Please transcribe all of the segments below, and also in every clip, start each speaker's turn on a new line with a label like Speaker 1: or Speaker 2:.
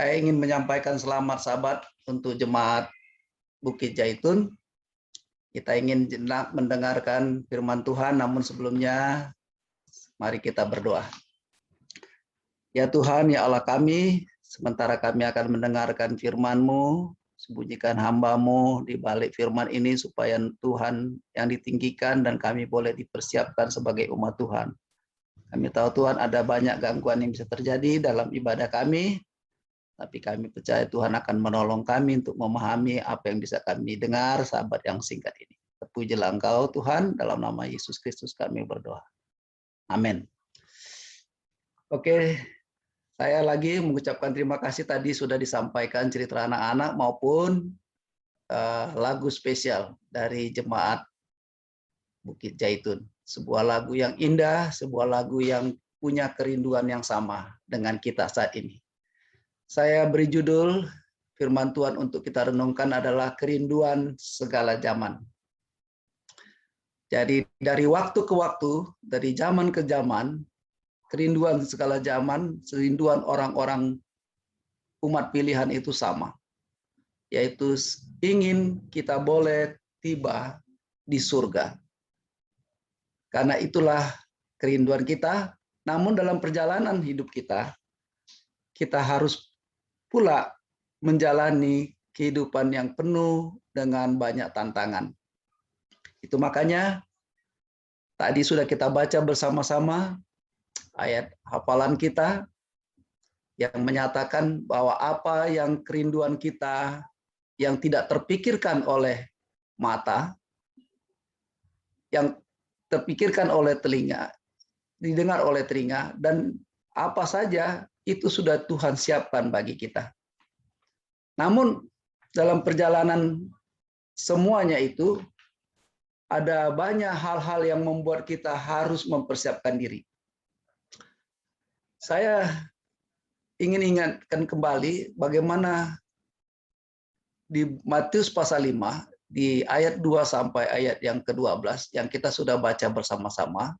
Speaker 1: Saya ingin menyampaikan selamat sahabat untuk jemaat Bukit Jaitun. Kita ingin mendengarkan firman Tuhan, namun sebelumnya mari kita berdoa. Ya Tuhan, ya Allah kami, sementara kami akan mendengarkan firman-Mu, sembunyikan hamba-Mu di balik firman ini supaya Tuhan yang ditinggikan dan kami boleh dipersiapkan sebagai umat Tuhan. Kami tahu Tuhan ada banyak gangguan yang bisa terjadi dalam ibadah kami, tapi kami percaya Tuhan akan menolong kami untuk memahami apa yang bisa kami dengar sahabat yang singkat ini. Terpujilah Engkau Tuhan, dalam nama Yesus Kristus kami berdoa. Amin. Oke, saya lagi mengucapkan terima kasih tadi sudah disampaikan cerita anak-anak maupun lagu spesial dari jemaat Bukit Jaitun. Sebuah lagu yang indah, sebuah lagu yang punya kerinduan yang sama dengan kita saat ini. Saya beri judul firman Tuhan untuk kita renungkan adalah kerinduan segala zaman. Jadi dari waktu ke waktu, dari zaman ke zaman, kerinduan segala zaman, kerinduan orang-orang umat pilihan itu sama. Yaitu ingin kita boleh tiba di surga. Karena itulah kerinduan kita, namun dalam perjalanan hidup kita harus pula menjalani kehidupan yang penuh dengan banyak tantangan. Itu makanya tadi sudah kita baca bersama-sama ayat hafalan kita yang menyatakan bahwa apa yang kerinduan kita yang tidak terpikirkan oleh mata, yang terpikirkan oleh telinga, didengar oleh telinga, dan apa saja itu sudah Tuhan siapkan bagi kita. Namun dalam perjalanan semuanya itu ada banyak hal-hal yang membuat kita harus mempersiapkan diri. Saya ingin ingatkan kembali bagaimana di Matius pasal 5 di ayat 2 sampai ayat yang ke-12 yang kita sudah baca bersama-sama,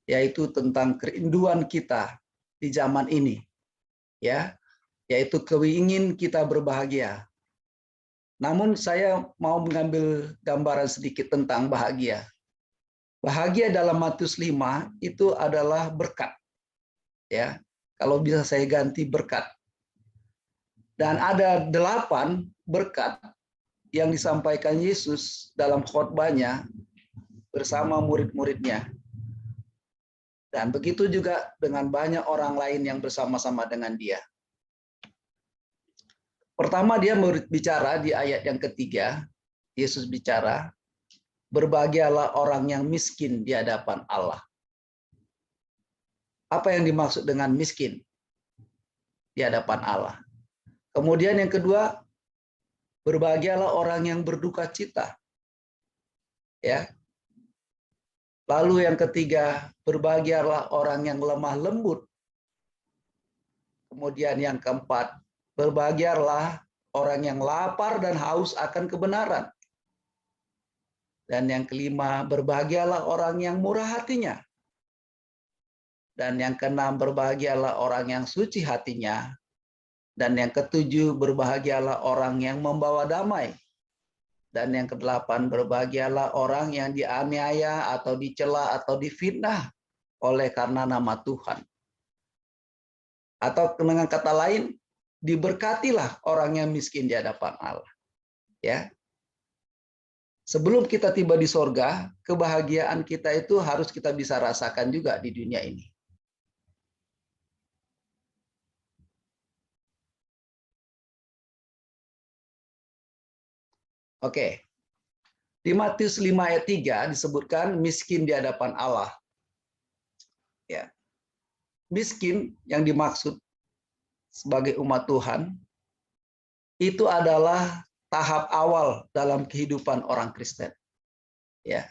Speaker 1: yaitu tentang kerinduan kita di zaman ini, ya, yaitu keinginan kita berbahagia. Namun saya mau mengambil gambaran sedikit tentang bahagia. Bahagia dalam Matius 5 itu adalah berkat. Ya, kalau bisa saya ganti berkat. Dan ada 8 berkat yang disampaikan Yesus dalam khotbahnya bersama murid-muridnya. Dan begitu juga dengan banyak orang lain yang bersama-sama dengan dia. Pertama dia bicara di ayat yang ketiga, Yesus bicara, berbahagialah orang yang miskin di hadapan Allah. Apa yang dimaksud dengan miskin di hadapan Allah? Kemudian yang kedua, berbahagialah orang yang berduka cita. Ya. Lalu yang ketiga, berbahagialah orang yang lemah lembut. Kemudian yang keempat, berbahagialah orang yang lapar dan haus akan kebenaran. Dan yang kelima, berbahagialah orang yang murah hatinya. Dan yang keenam, berbahagialah orang yang suci hatinya. Dan yang ketujuh, berbahagialah orang yang membawa damai. Dan yang kedelapan, berbahagialah orang yang dianiaya atau dicela atau difitnah oleh karena nama Tuhan. Atau dengan kata lain, diberkatilah orang yang miskin di hadapan Allah. Ya. Sebelum kita tiba di sorga, kebahagiaan kita itu harus kita bisa rasakan juga di dunia ini. Oke. Di Matius 5 ayat 3 disebutkan miskin di hadapan Allah. Ya. Miskin yang dimaksud sebagai umat Tuhan itu adalah tahap awal dalam kehidupan orang Kristen. Ya.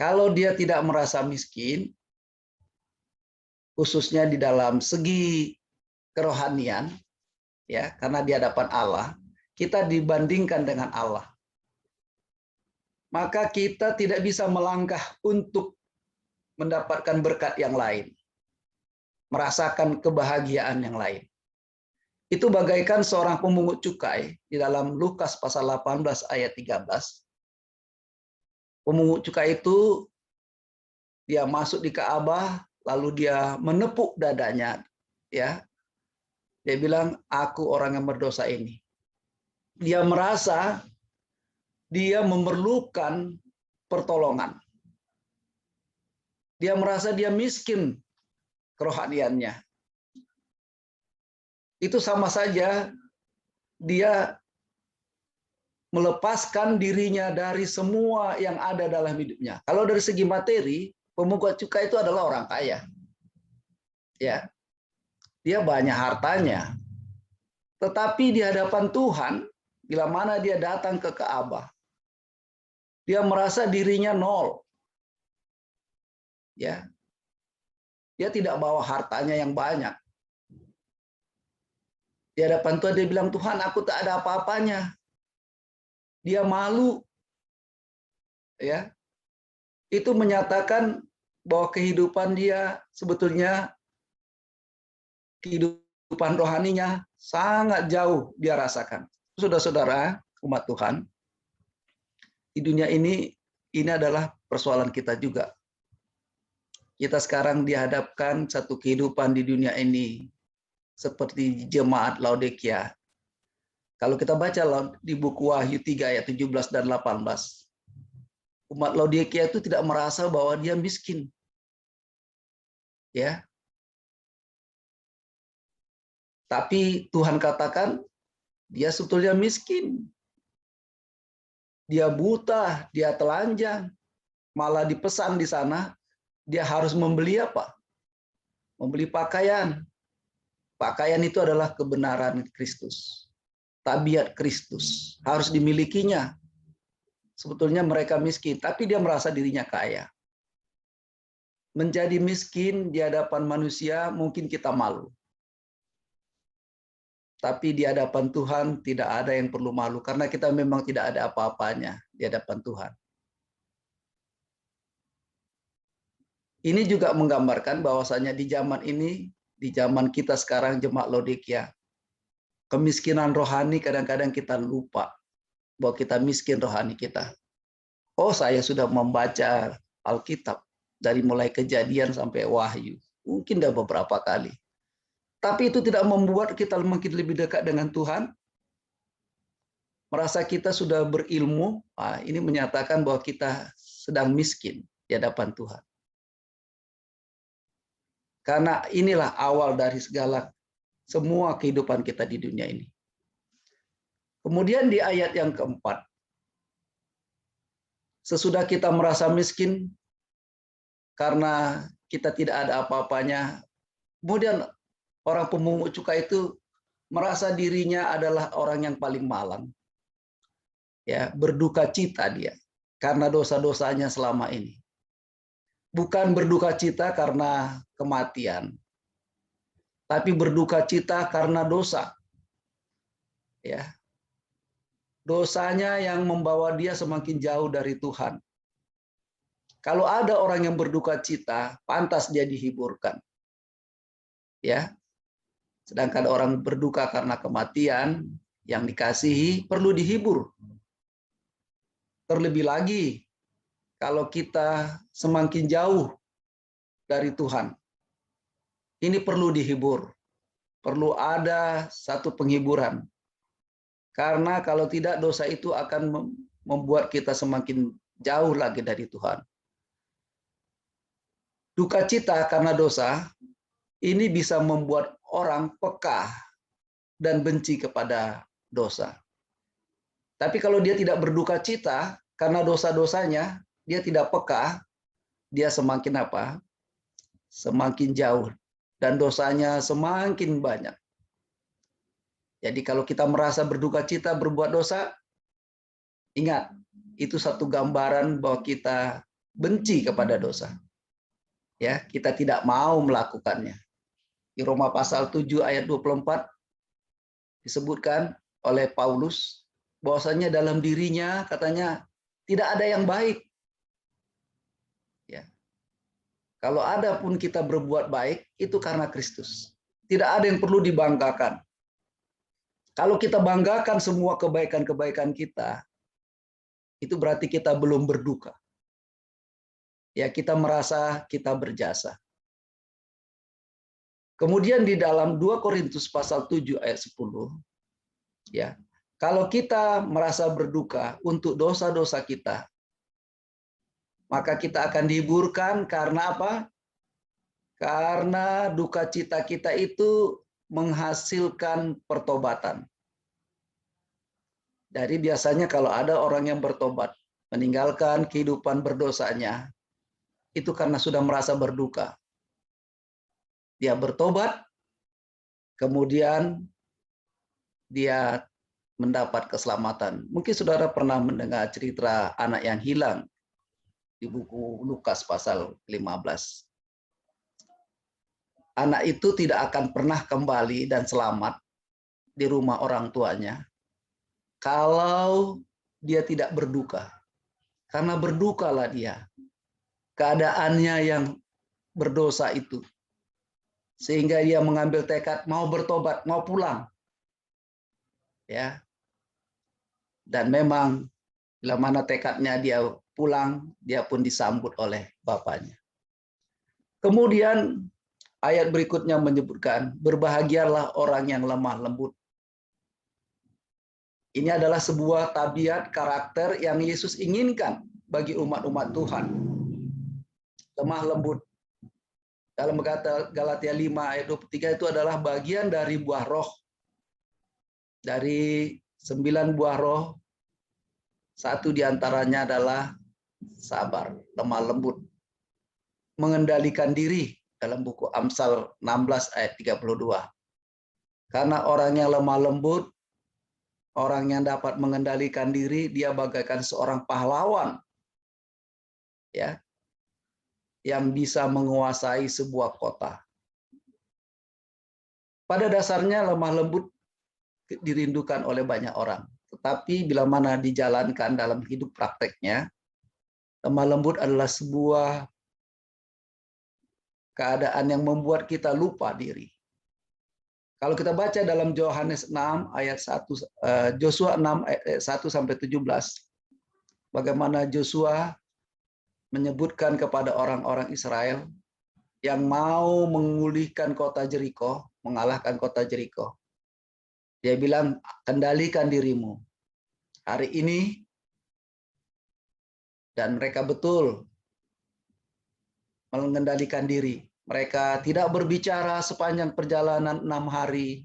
Speaker 1: Kalau dia tidak merasa miskin, khususnya di dalam segi kerohanian, ya, karena di hadapan Allah, kita dibandingkan dengan Allah. Maka kita tidak bisa melangkah untuk mendapatkan berkat yang lain, merasakan kebahagiaan yang lain. itu bagaikan seorang pemungut cukai di dalam Lukas pasal 18 ayat 13. Pemungut cukai itu dia masuk di Ka'bah lalu dia menepuk dadanya, ya. Dia bilang, aku orang yang berdosa ini. Dia merasa dia memerlukan pertolongan. Dia merasa dia miskin kerohaniannya. Itu sama saja dia melepaskan dirinya dari semua yang ada dalam hidupnya. Kalau dari segi materi, pemungut cukai itu adalah orang kaya. Ya. Dia banyak hartanya. Tetapi di hadapan Tuhan, bila mana dia datang ke Ka'bah, dia merasa dirinya nol. Ya. Dia tidak bawa hartanya yang banyak. Di hadapan Tuhan dia bilang, Tuhan, aku tak ada apa-apanya. Dia malu. Ya. Itu menyatakan bahwa kehidupan dia sebetulnya kehidupan rohaninya sangat jauh dia rasakan. Saudara-saudara, umat Tuhan, di dunia ini adalah persoalan kita juga. Kita sekarang dihadapkan satu kehidupan di dunia ini seperti jemaat Laodikia. Kalau kita baca di buku Wahyu 3 ayat 17 dan 18, umat Laodikia itu tidak merasa bahwa dia miskin. Ya. Tapi Tuhan katakan dia sebetulnya miskin. Dia buta, dia telanjang. Malah dipesan di sana dia harus membeli apa? Membeli pakaian. Pakaian itu adalah kebenaran Kristus. Tabiat Kristus harus dimilikinya. Sebetulnya mereka miskin, tapi dia merasa dirinya kaya. Menjadi miskin di hadapan manusia mungkin kita malu. Tapi di hadapan Tuhan tidak ada yang perlu malu, karena kita memang tidak ada apa-apanya di hadapan Tuhan. Ini juga menggambarkan bahwasanya di zaman ini, di zaman kita sekarang jemaat Laodikia, kemiskinan rohani kadang-kadang kita lupa bahwa kita miskin rohani kita. Oh, saya sudah membaca Alkitab dari mulai Kejadian sampai Wahyu. Mungkin sudah beberapa kali. Tapi itu tidak membuat kita makin lebih dekat dengan Tuhan. Merasa kita sudah berilmu, ini menyatakan bahwa kita sedang miskin di hadapan Tuhan. Karena inilah awal dari semua kehidupan kita di dunia ini. Kemudian di ayat yang keempat, sesudah kita merasa miskin karena kita tidak ada apa-apanya, kemudian orang pemungut cukai itu merasa dirinya adalah orang yang paling malang. Ya, berduka cita dia karena dosa-dosanya selama ini. Bukan berduka cita karena kematian, tapi berduka cita karena dosa. Ya. Dosanya yang membawa dia semakin jauh dari Tuhan. Kalau ada orang yang berduka cita, pantas dia dihiburkan. Ya. Sedangkan orang berduka karena kematian yang dikasihi perlu dihibur. Terlebih lagi kalau kita semakin jauh dari Tuhan. Ini perlu dihibur. Perlu ada satu penghiburan. Karena kalau tidak dosa itu akan membuat kita semakin jauh lagi dari Tuhan. Duka cita karena dosa ini bisa membuat orang peka dan benci kepada dosa. Tapi kalau dia tidak berduka cita karena dosa-dosanya, dia tidak peka, dia semakin apa? Semakin jauh dan dosanya semakin banyak. Jadi kalau kita merasa berduka cita berbuat dosa, ingat, itu satu gambaran bahwa kita benci kepada dosa. Ya, kita tidak mau melakukannya. Di Roma pasal 7 ayat 24 disebutkan oleh Paulus bahwasanya dalam dirinya katanya tidak ada yang baik. Ya. Kalau ada pun kita berbuat baik itu karena Kristus. Tidak ada yang perlu dibanggakan. Kalau kita banggakan semua kebaikan-kebaikan kita, itu berarti kita belum berduka. Ya, kita merasa kita berjasa. Kemudian di dalam 2 Korintus pasal 7 ayat 10, ya, kalau kita merasa berduka untuk dosa-dosa kita, maka kita akan dihiburkan karena apa? Karena duka cita kita itu menghasilkan pertobatan. Jadi biasanya kalau ada orang yang bertobat, meninggalkan kehidupan berdosanya, itu karena sudah merasa berduka. Dia bertobat, kemudian dia mendapat keselamatan. Mungkin saudara pernah mendengar cerita anak yang hilang di buku Lukas pasal 15. Anak itu tidak akan pernah kembali dan selamat di rumah orang tuanya kalau dia tidak berduka. Karena berdukalah dia. Keadaannya yang berdosa itu. Sehingga dia mengambil tekad mau bertobat, mau pulang. Ya. Dan memang bila mana tekadnya dia pulang, dia pun disambut oleh bapaknya. Kemudian ayat berikutnya menyebutkan, berbahagialah orang yang lemah lembut. Ini adalah sebuah tabiat karakter yang Yesus inginkan bagi umat-umat Tuhan. Lemah lembut. Dalam Galatia 5 ayat 23 itu adalah bagian dari buah roh. Dari 9 buah roh, satu diantaranya adalah sabar, lemah lembut. Mengendalikan diri dalam buku Amsal 16 ayat 32. Karena orang yang lemah lembut, orang yang dapat mengendalikan diri, dia bagaikan seorang pahlawan. Ya, yang bisa menguasai sebuah kota. Pada dasarnya lemah lembut dirindukan oleh banyak orang. Tetapi bila mana dijalankan dalam hidup prakteknya, lemah lembut adalah sebuah keadaan yang membuat kita lupa diri. Kalau kita baca dalam Yohanes 6 ayat 1, Yosua 6 ayat 1 sampai 17, bagaimana Yosua menyebutkan kepada orang-orang Israel yang mau memulihkan kota Jeriko, mengalahkan kota Jeriko. Dia bilang, kendalikan dirimu hari ini, dan mereka betul mengendalikan diri. Mereka tidak berbicara sepanjang perjalanan 6 hari.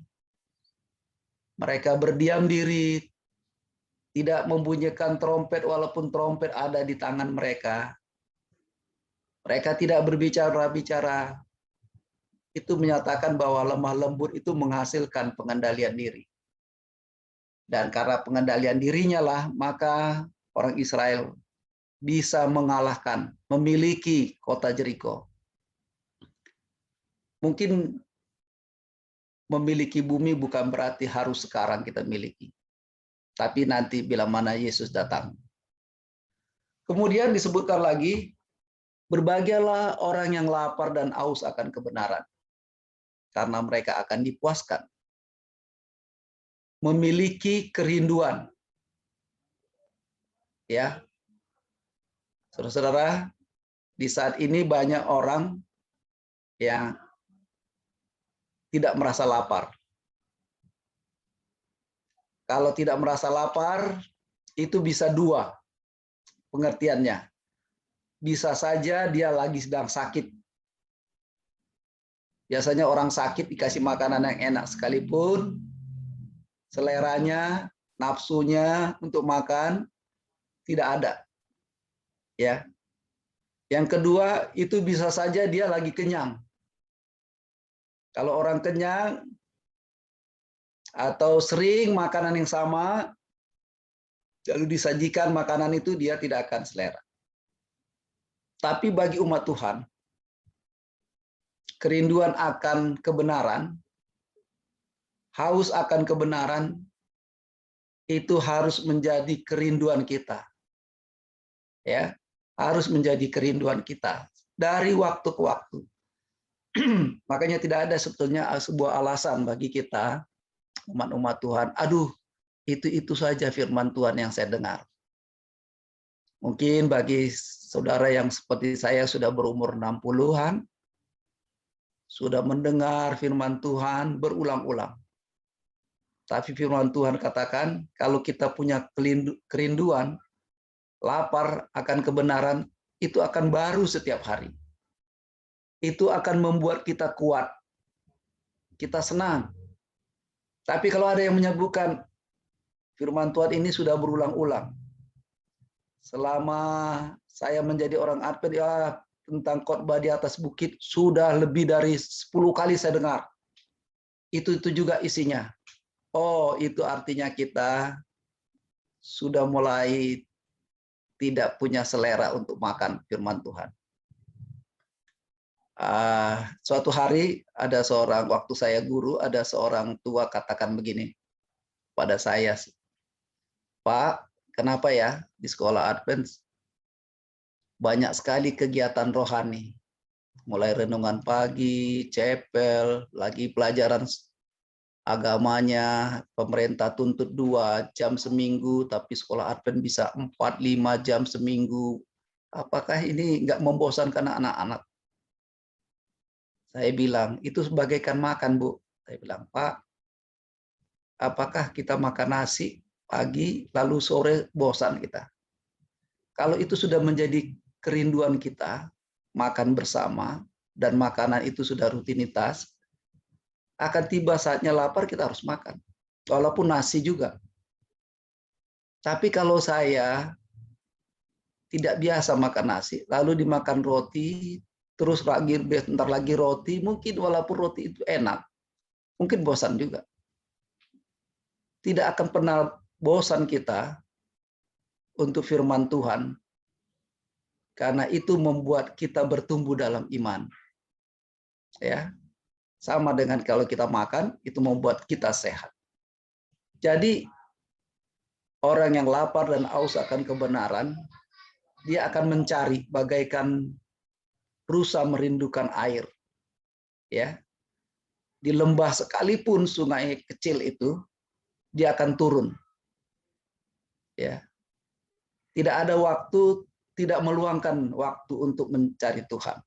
Speaker 1: Mereka berdiam diri, tidak membunyikan trompet walaupun trompet ada di tangan mereka. Mereka tidak berbicara-bicara. Itu menyatakan bahwa lemah lembut itu menghasilkan pengendalian diri. Dan karena pengendalian dirinya lah, maka orang Israel bisa mengalahkan, memiliki kota Jeriko. Mungkin memiliki bumi bukan berarti harus sekarang kita miliki. Tapi nanti bila mana Yesus datang. Kemudian disebutkan lagi, berbahagialah orang yang lapar dan haus akan kebenaran, karena mereka akan dipuaskan. Memiliki kerinduan. Ya. Saudara-saudara, di saat ini banyak orang yang tidak merasa lapar. Kalau tidak merasa lapar, itu bisa dua pengertiannya. Bisa saja dia lagi sedang sakit. Biasanya orang sakit dikasih makanan yang enak sekalipun, seleranya, nafsunya untuk makan tidak ada. Ya. Yang kedua, itu bisa saja dia lagi kenyang. Kalau orang kenyang atau sering makanan yang sama, lalu disajikan makanan itu, dia tidak akan selera. Tapi bagi umat Tuhan, kerinduan akan kebenaran, haus akan kebenaran, itu harus menjadi kerinduan kita. Ya, harus menjadi kerinduan kita dari waktu ke waktu. Makanya tidak ada sebetulnya sebuah alasan bagi kita umat-umat Tuhan, aduh, itu saja firman Tuhan yang saya dengar. Mungkin bagi saudara yang seperti saya sudah berumur 60-an, sudah mendengar firman Tuhan berulang-ulang. Tapi firman Tuhan katakan, kalau kita punya kerinduan, lapar akan kebenaran, itu akan baru setiap hari. Itu akan membuat kita kuat. Kita senang. Tapi kalau ada yang menyebutkan, firman Tuhan ini sudah berulang-ulang. Selama saya menjadi orang Advent, ya tentang khotbah di atas bukit, sudah lebih dari 10 kali saya dengar. Itu juga isinya. Oh, itu artinya kita sudah mulai tidak punya selera untuk makan firman Tuhan. Suatu hari ada seorang, waktu saya guru, ada seorang tua katakan begini pada saya, Pak, kenapa ya di sekolah Advent banyak sekali kegiatan rohani, mulai renungan pagi, chapel, lagi pelajaran agamanya, pemerintah tuntut 2 jam seminggu, tapi sekolah Advent bisa 4-5 jam seminggu. Apakah ini nggak membosankan anak-anak? Saya bilang, itu sebagaikan makan, Bu. Saya bilang, Pak, apakah kita makan nasi pagi, lalu sore bosan kita? Kalau itu sudah menjadi kerinduan kita, makan bersama, dan makanan itu sudah rutinitas, akan tiba saatnya lapar, kita harus makan. Walaupun nasi juga. Tapi kalau saya tidak biasa makan nasi, lalu dimakan roti, terus lagi bentar lagi roti, mungkin walaupun roti itu enak, mungkin bosan juga. Tidak akan pernah bosan kita untuk firman Tuhan, karena itu membuat kita bertumbuh dalam iman. Ya. Sama dengan kalau kita makan, itu membuat kita sehat. Jadi, orang yang lapar dan haus akan kebenaran, dia akan mencari bagaikan rusa merindukan air. Ya. Di lembah sekalipun sungai kecil itu, dia akan turun. Ya. Tidak ada waktu, tidak meluangkan waktu untuk mencari Tuhan.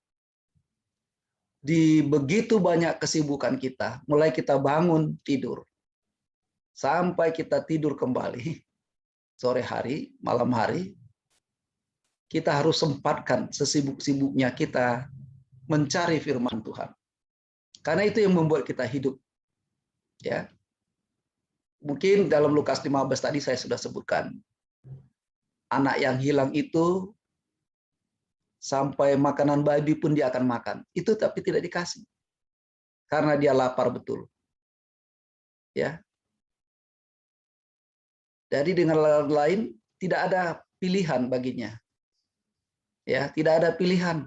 Speaker 1: Di begitu banyak kesibukan kita, mulai kita bangun tidur, sampai kita tidur kembali, sore hari, malam hari, kita harus sempatkan sesibuk-sibuknya kita mencari firman Tuhan. Karena itu yang membuat kita hidup. Ya. Mungkin dalam Lukas 15 tadi saya sudah sebutkan. Anak yang hilang itu sampai makanan babi pun dia akan makan. Itu tapi tidak dikasih. Karena dia lapar betul. Ya. Jadi dengan lain tidak ada pilihan baginya. Ya, tidak ada pilihan.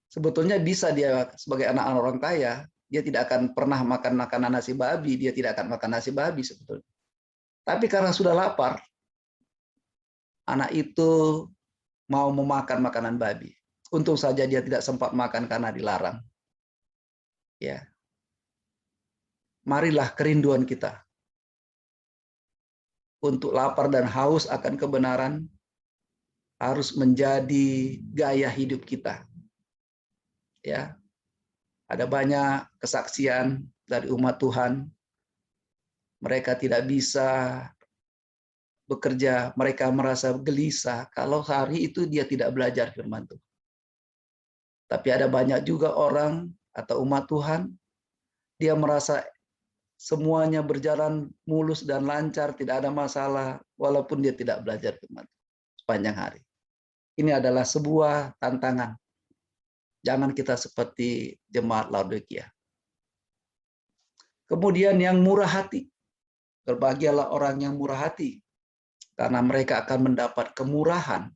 Speaker 1: Sebetulnya bisa dia sebagai anak orang kaya, dia tidak akan pernah makan makanan nasi babi, dia tidak akan makan nasi babi sebetulnya. Tapi karena sudah lapar, anak itu mau memakan makanan babi. Untung saja dia tidak sempat makan karena dilarang. Ya. Marilah kerinduan kita untuk lapar dan haus akan kebenaran harus menjadi gaya hidup kita. Ya. Ada banyak kesaksian dari umat Tuhan. Mereka tidak bisa bekerja, mereka merasa gelisah kalau hari itu dia tidak belajar firman Tuhan. Tapi ada banyak juga orang atau umat Tuhan, dia merasa semuanya berjalan mulus dan lancar, tidak ada masalah, walaupun dia tidak belajar firman Tuhan sepanjang hari. Ini adalah sebuah tantangan. Jangan kita seperti jemaat Laodikia. Kemudian yang murah hati. Berbahagialah orang yang murah hati, karena mereka akan mendapat kemurahan.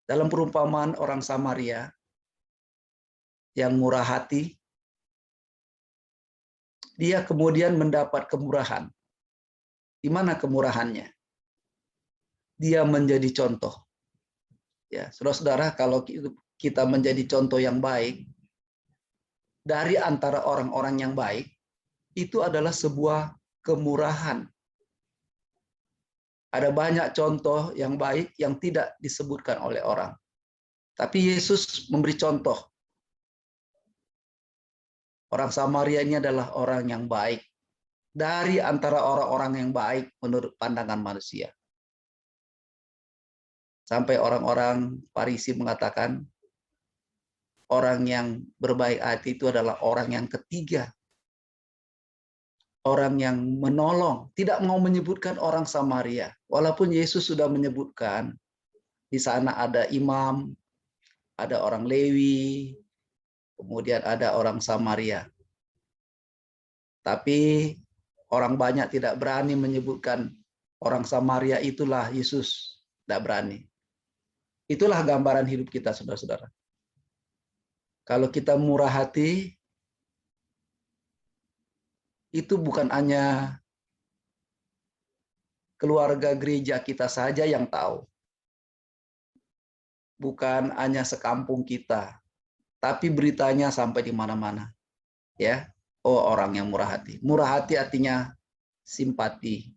Speaker 1: Dalam perumpamaan orang Samaria yang murah hati, dia kemudian mendapat kemurahan. Di mana kemurahannya? Dia menjadi contoh. Ya, saudara-saudara, kalau kita menjadi contoh yang baik, dari antara orang-orang yang baik itu adalah sebuah kemurahan. Ada banyak contoh yang baik yang tidak disebutkan oleh orang. Tapi Yesus memberi contoh. Orang Samaria ini adalah orang yang baik. Dari antara orang-orang yang baik menurut pandangan manusia. Sampai orang-orang Farisi mengatakan, orang yang berbaik hati itu adalah orang yang ketiga. Orang yang menolong, tidak mau menyebutkan orang Samaria. Walaupun Yesus sudah menyebutkan, di sana ada imam, ada orang Lewi, kemudian ada orang Samaria. Tapi orang banyak tidak berani menyebutkan orang Samaria itulah Yesus. Tidak berani. Itulah gambaran hidup kita, saudara-saudara. Kalau kita murah hati, itu bukan hanya keluarga gereja kita saja yang tahu. Bukan hanya sekampung kita, tapi beritanya sampai di mana-mana. Ya, oh orang yang murah hati. Murah hati artinya simpati,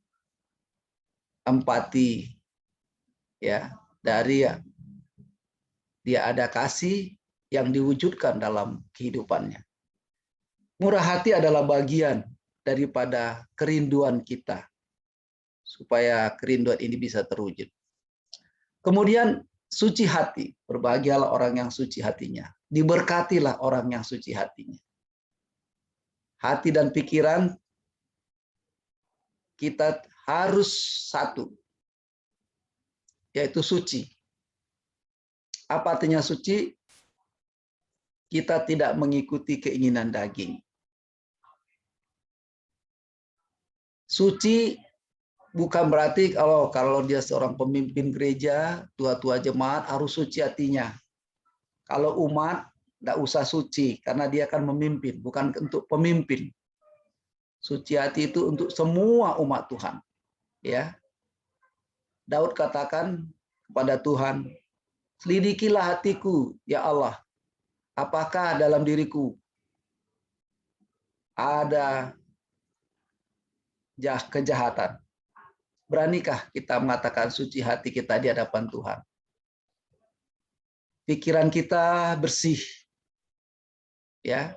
Speaker 1: empati. Ya, dari dia ada kasih yang diwujudkan dalam kehidupannya. Murah hati adalah bagian daripada kerinduan kita, supaya kerinduan ini bisa terwujud. Kemudian suci hati, berbahagialah orang yang suci hatinya, diberkatilah orang yang suci hatinya. Hati dan pikiran kita harus satu, yaitu suci. Apa artinya suci? Kita tidak mengikuti keinginan daging. Suci bukan berarti kalau dia seorang pemimpin gereja, tua-tua jemaat harus suci hatinya. Kalau umat tidak usah suci karena dia akan memimpin, bukan untuk pemimpin. Suci hati itu untuk semua umat Tuhan. Ya. Daud katakan kepada Tuhan, "Selidikilah hatiku, ya Allah. Apakah dalam diriku ada kejahatan?" Beranikah kita mengatakan suci hati kita di hadapan Tuhan? Pikiran kita bersih. Ya.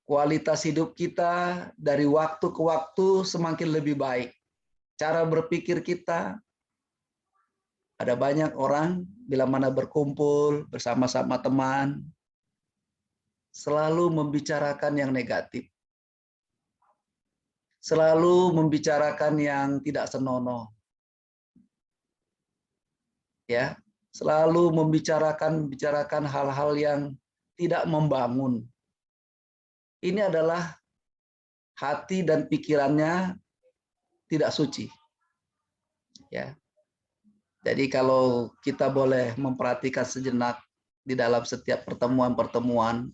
Speaker 1: Kualitas hidup kita dari waktu ke waktu semakin lebih baik. Cara berpikir kita, ada banyak orang bila mana berkumpul bersama-sama teman, selalu membicarakan yang negatif. Selalu membicarakan yang tidak senonoh. Ya, selalu membicarakan hal-hal yang tidak membangun. Ini adalah hati dan pikirannya tidak suci. Ya. Jadi kalau kita boleh memperhatikan sejenak di dalam setiap pertemuan-pertemuan,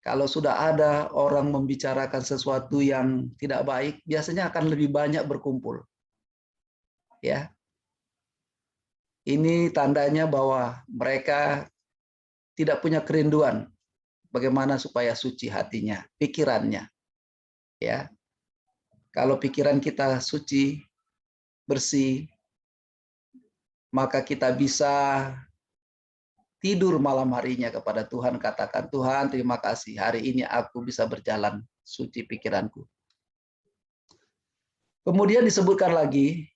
Speaker 1: kalau sudah ada orang membicarakan sesuatu yang tidak baik, biasanya akan lebih banyak berkumpul. Ya. Ini tandanya bahwa mereka tidak punya kerinduan bagaimana supaya suci hatinya, pikirannya. Ya. Kalau pikiran kita suci, bersih, maka kita bisa tidur malam harinya kepada Tuhan, katakan, "Tuhan, terima kasih, hari ini aku bisa berjalan suci pikiranku." Kemudian disebutkan lagi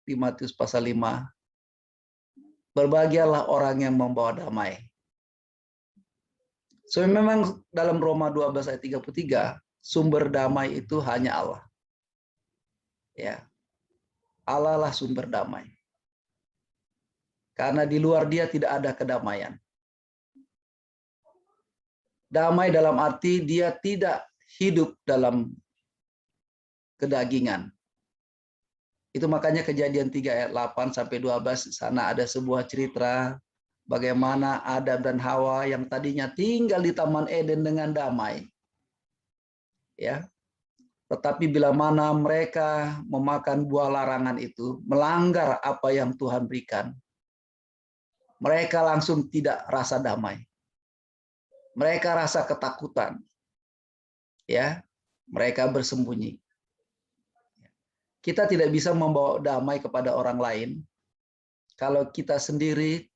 Speaker 1: di Matius pasal 5, berbahagialah orang yang membawa damai. So memang dalam Roma 12 ayat 33, sumber damai itu hanya Allah. Ya. Allah lah sumber damai. Karena di luar dia tidak ada kedamaian. Damai dalam arti dia tidak hidup dalam kedagingan. Itu makanya Kejadian 3 ayat 8 sampai 12 sana ada sebuah cerita bagaimana Adam dan Hawa yang tadinya tinggal di Taman Eden dengan damai. Ya. Tetapi bila mana mereka memakan buah larangan itu, melanggar apa yang Tuhan berikan, mereka langsung tidak rasa damai. Mereka rasa ketakutan. Ya, mereka bersembunyi. Kita tidak bisa membawa damai kepada orang lain kalau kita sendiri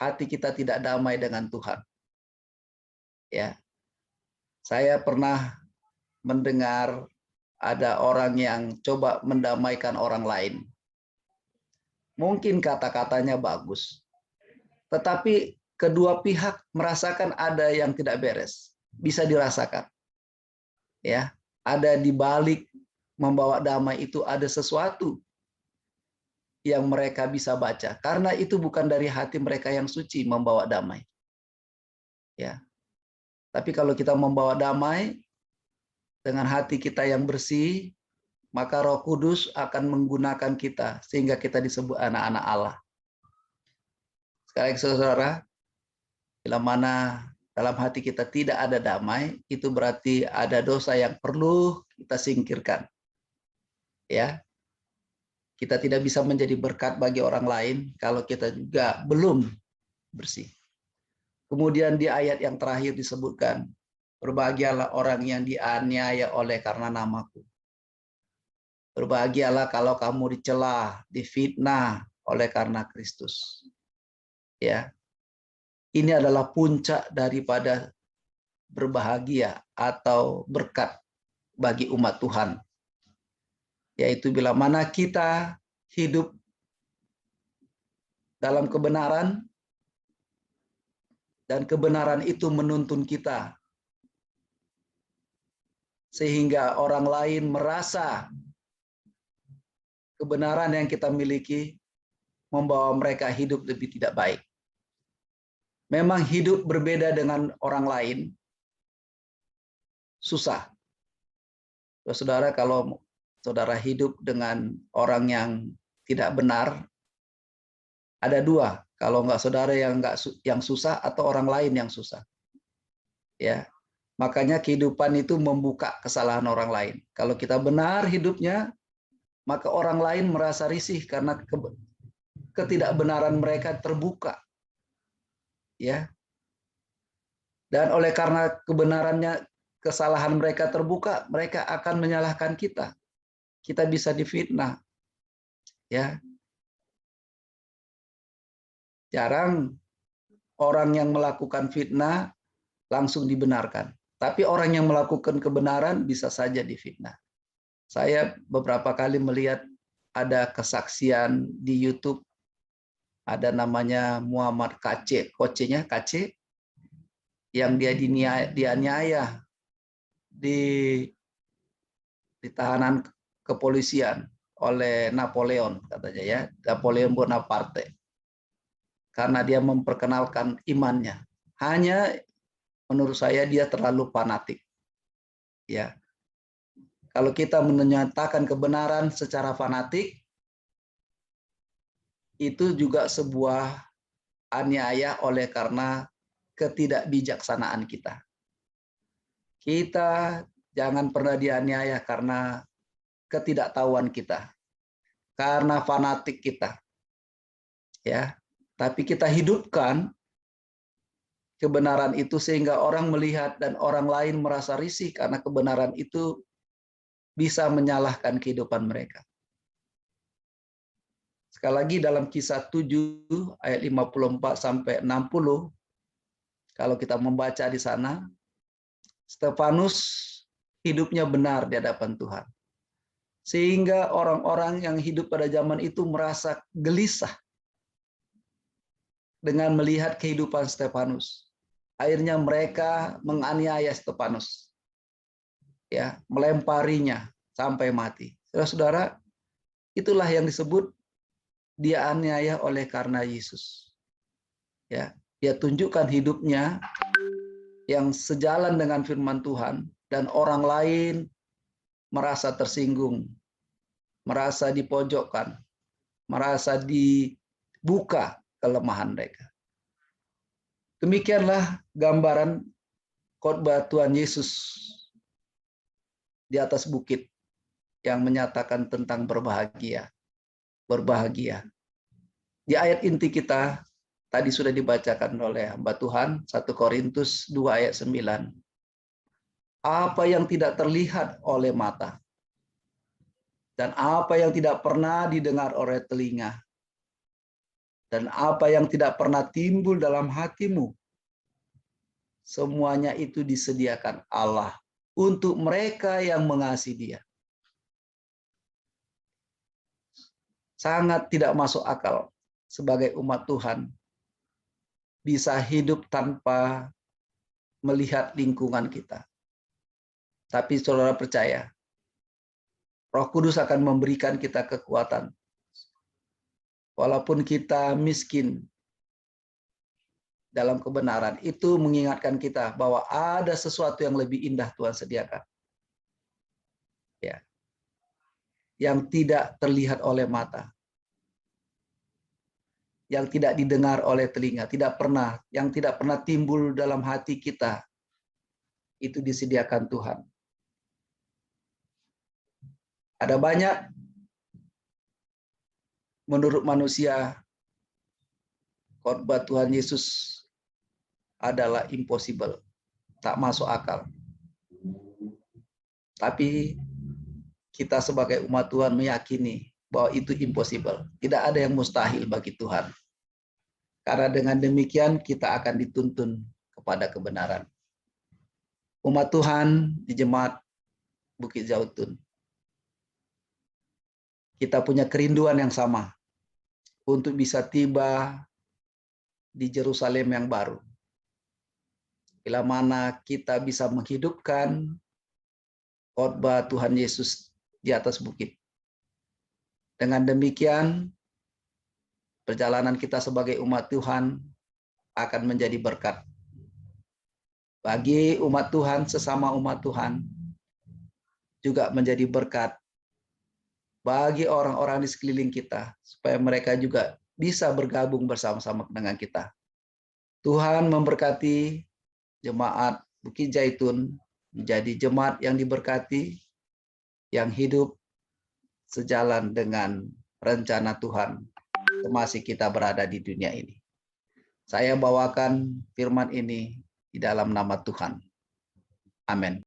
Speaker 1: hati kita tidak damai dengan Tuhan. Ya. Saya pernah mendengar ada orang yang coba mendamaikan orang lain. Mungkin kata-katanya bagus, tetapi kedua pihak merasakan ada yang tidak beres. Bisa dirasakan. Ya, ada di balik membawa damai itu ada sesuatu yang mereka bisa baca, karena itu bukan dari hati mereka yang suci membawa damai. Ya. Tapi kalau kita membawa damai dengan hati kita yang bersih, maka Roh Kudus akan menggunakan kita sehingga kita disebut anak-anak Allah. Sekali lagi saudara, bila mana dalam hati kita tidak ada damai, itu berarti ada dosa yang perlu kita singkirkan. Ya. Kita tidak bisa menjadi berkat bagi orang lain kalau kita juga belum bersih. Kemudian di ayat yang terakhir disebutkan, berbahagialah orang yang dianiaya oleh karena namaku. Berbahagialah kalau kamu dicela, difitnah oleh karena Kristus. Ya. Ini adalah puncak daripada berbahagia atau berkat bagi umat Tuhan. Yaitu bila mana kita hidup dalam kebenaran dan kebenaran itu menuntun kita sehingga orang lain merasa kebenaran yang kita miliki membawa mereka hidup lebih tidak baik. Memang hidup berbeda dengan orang lain susah. Saudara, kalau saudara hidup dengan orang yang tidak benar, ada dua. Kalau enggak saudara yang susah atau orang lain yang susah. Ya. Makanya kehidupan itu membuka kesalahan orang lain. Kalau kita benar hidupnya, maka orang lain merasa risih karena ketidakbenaran mereka terbuka. Ya. Dan oleh karena kebenarannya, kesalahan mereka terbuka, mereka akan menyalahkan kita. Kita bisa difitnah. Ya. Jarang orang yang melakukan fitnah langsung dibenarkan. Tapi orang yang melakukan kebenaran bisa saja difitnah. Saya beberapa kali melihat ada kesaksian di YouTube, ada namanya Muhammad KC, coachnya KC, yang dia dianiaya di tahanan kepolisian oleh Napoleon, katanya ya, Napoleon Bonaparte, karena dia memperkenalkan imannya. Hanya menurut saya dia terlalu fanatik. Ya. Kalau kita menyatakan kebenaran secara fanatik, itu juga sebuah aniaya oleh karena ketidakbijaksanaan kita. Kita jangan pernah dianiaya karena ketidaktahuan kita, karena fanatik kita. Ya, tapi kita hidupkan kebenaran itu sehingga orang melihat dan orang lain merasa risih karena kebenaran itu bisa menyalahkan kehidupan mereka. Sekali lagi dalam Kisah 7 ayat 54 sampai 60, kalau kita membaca di sana, Stefanus hidupnya benar di hadapan Tuhan. Sehingga orang-orang yang hidup pada zaman itu merasa gelisah dengan melihat kehidupan Stefanus. Akhirnya mereka menganiaya Stefanus. Ya, melemparinya sampai mati. Saudara-saudara, itulah yang disebut dia aniaya oleh karena Yesus. Ya, dia tunjukkan hidupnya yang sejalan dengan firman Tuhan dan orang lain merasa tersinggung, merasa dipojokkan, merasa dibuka kelemahan mereka. Demikianlah gambaran khotbah Tuhan Yesus di atas bukit yang menyatakan tentang berbahagia. Berbahagia. Di ayat inti kita, tadi sudah dibacakan oleh hamba Tuhan, 1 Korintus 2 ayat 9. Apa yang tidak terlihat oleh mata, dan apa yang tidak pernah didengar oleh telinga, dan apa yang tidak pernah timbul dalam hatimu, semuanya itu disediakan Allah untuk mereka yang mengasihi Dia. Sangat tidak masuk akal sebagai umat Tuhan bisa hidup tanpa melihat lingkungan kita. Tapi saudara percaya, Roh Kudus akan memberikan kita kekuatan. Walaupun kita miskin dalam kebenaran, itu mengingatkan kita bahwa ada sesuatu yang lebih indah Tuhan sediakan. Ya. Yang tidak terlihat oleh mata, yang tidak didengar oleh telinga, yang tidak pernah timbul dalam hati kita, itu disediakan Tuhan. Ada banyak menurut manusia khotbah Tuhan Yesus adalah impossible, tak masuk akal. Tapi kita sebagai umat Tuhan meyakini bahwa itu impossible. Tidak ada yang mustahil bagi Tuhan. Karena dengan demikian kita akan dituntun kepada kebenaran. Umat Tuhan di Jemaat Bukit Zaitun, kita punya kerinduan yang sama untuk bisa tiba di Yerusalem yang baru. Bila mana kita bisa menghidupkan khotbah Tuhan Yesus di atas bukit. Dengan demikian, perjalanan kita sebagai umat Tuhan akan menjadi berkat. Bagi umat Tuhan, sesama umat Tuhan, juga menjadi berkat bagi orang-orang di sekeliling kita, supaya mereka juga bisa bergabung bersama-sama dengan kita. Tuhan memberkati Jemaat Bukit Zaitun menjadi jemaat yang diberkati, yang hidup sejalan dengan rencana Tuhan semasa kita berada di dunia ini. Saya bawakan firman ini di dalam nama Tuhan. Amin.